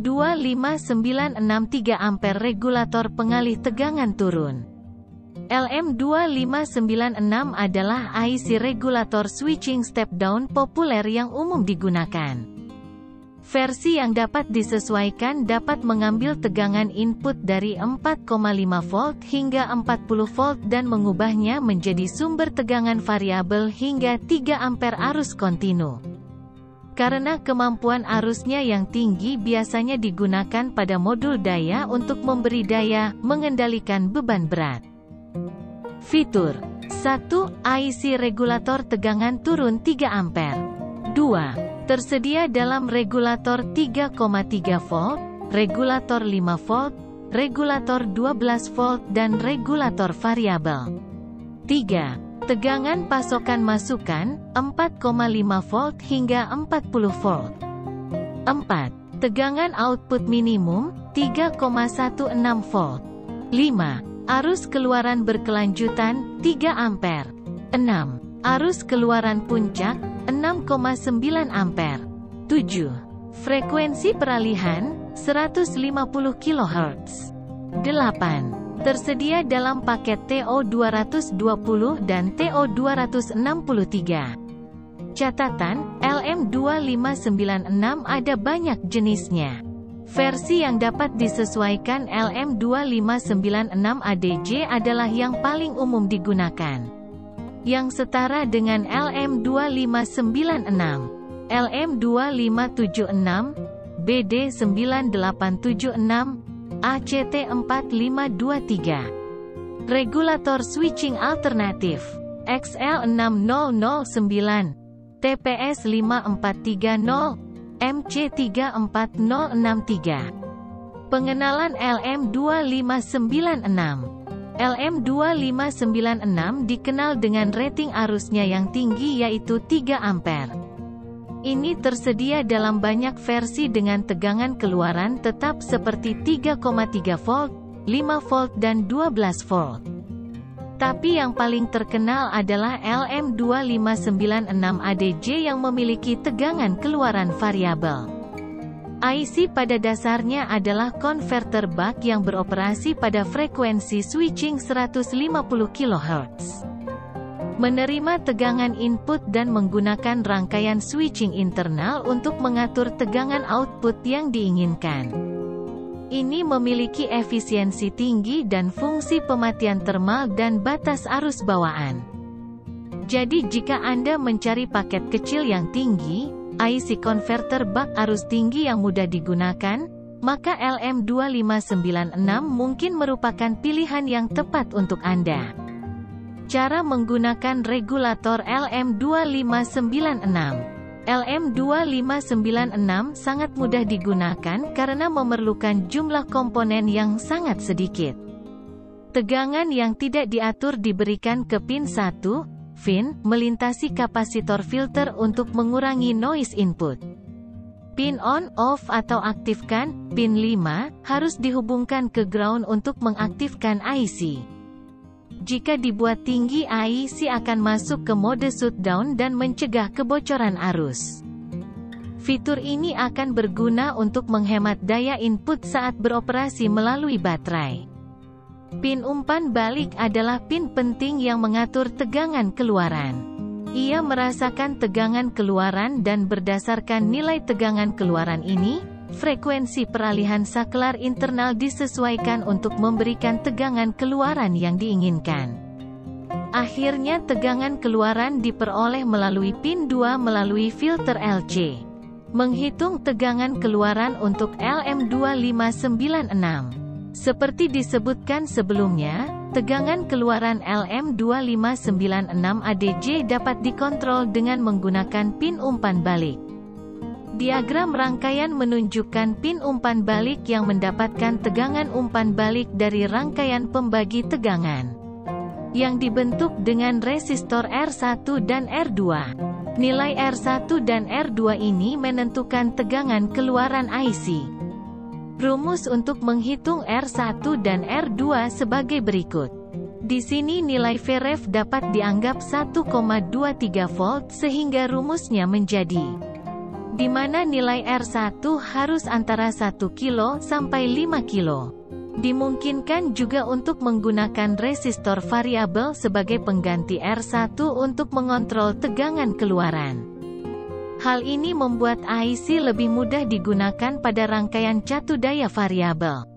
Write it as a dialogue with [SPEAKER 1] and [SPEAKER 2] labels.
[SPEAKER 1] LM25963 ampere regulator pengalih tegangan turun. LM2596 adalah IC regulator switching step down populer yang umum digunakan. Versi yang dapat disesuaikan dapat mengambil tegangan input dari 4,5 volt hingga 40 volt dan mengubahnya menjadi sumber tegangan variabel hingga 3 ampere arus kontinu. Karena kemampuan arusnya yang tinggi biasanya digunakan pada modul daya untuk memberi daya, mengendalikan beban berat. Fitur 1. IC regulator tegangan turun 3 ampere. 2. Tersedia dalam regulator 3,3 volt, regulator 5 volt, regulator 12 volt dan regulator variabel. 3. Tegangan pasokan masukan 4,5 volt hingga 40 volt. 4. Tegangan output minimum 3,16 volt. 5. Arus keluaran berkelanjutan 3 ampere. 6. Arus keluaran puncak 6,9 ampere. 7. Frekuensi peralihan 150 kHz. 8. Tersedia dalam paket TO220 dan TO263. Catatan, LM2596 ada banyak jenisnya. Versi yang dapat disesuaikan LM2596 ADJ adalah yang paling umum digunakan, yang setara dengan LM2596, LM2576, BD9876, ACT4523. Regulator switching alternatif XL6009, TPS5430, MC34063. Pengenalan LM2596. LM2596 dikenal dengan rating arusnya yang tinggi yaitu 3 ampere. Ini tersedia dalam banyak versi dengan tegangan keluaran tetap seperti 3,3 volt, 5 volt dan 12 volt. Tapi yang paling terkenal adalah LM2596 ADJ yang memiliki tegangan keluaran variabel. IC pada dasarnya adalah konverter buck yang beroperasi pada frekuensi switching 150 kHz. Menerima tegangan input dan menggunakan rangkaian switching internal untuk mengatur tegangan output yang diinginkan. Ini memiliki efisiensi tinggi dan fungsi pematian termal dan batas arus bawaan. Jadi jika Anda mencari paket kecil yang tinggi, IC konverter buck arus tinggi yang mudah digunakan, maka LM2596 mungkin merupakan pilihan yang tepat untuk Anda. Cara menggunakan regulator LM2596. LM2596 sangat mudah digunakan karena memerlukan jumlah komponen yang sangat sedikit. Tegangan yang tidak diatur diberikan ke pin 1, VIN, melintasi kapasitor filter untuk mengurangi noise input. Pin on/off atau aktifkan, pin 5, harus dihubungkan ke ground untuk mengaktifkan IC. Jika dibuat tinggi, IC akan masuk ke mode shutdown dan mencegah kebocoran arus. Fitur ini akan berguna untuk menghemat daya input saat beroperasi melalui baterai. Pin umpan balik adalah pin penting yang mengatur tegangan keluaran. Ia merasakan tegangan keluaran dan berdasarkan nilai tegangan keluaran ini, frekuensi peralihan saklar internal disesuaikan untuk memberikan tegangan keluaran yang diinginkan. Akhirnya tegangan keluaran diperoleh melalui pin 2 melalui filter LC. Menghitung tegangan keluaran untuk LM2596. Seperti disebutkan sebelumnya, tegangan keluaran LM2596 ADJ dapat dikontrol dengan menggunakan pin umpan balik. Diagram rangkaian menunjukkan pin umpan balik yang mendapatkan tegangan umpan balik dari rangkaian pembagi tegangan, yang dibentuk dengan resistor R1 dan R2. Nilai R1 dan R2 ini menentukan tegangan keluaran IC. Rumus untuk menghitung R1 dan R2 sebagai berikut. Di sini nilai Vref dapat dianggap 1,23 volt sehingga rumusnya menjadi di mana nilai R1 harus antara 1 kilo sampai 5 kilo. Dimungkinkan juga untuk menggunakan resistor variabel sebagai pengganti R1 untuk mengontrol tegangan keluaran. Hal ini membuat IC lebih mudah digunakan pada rangkaian catu daya variabel.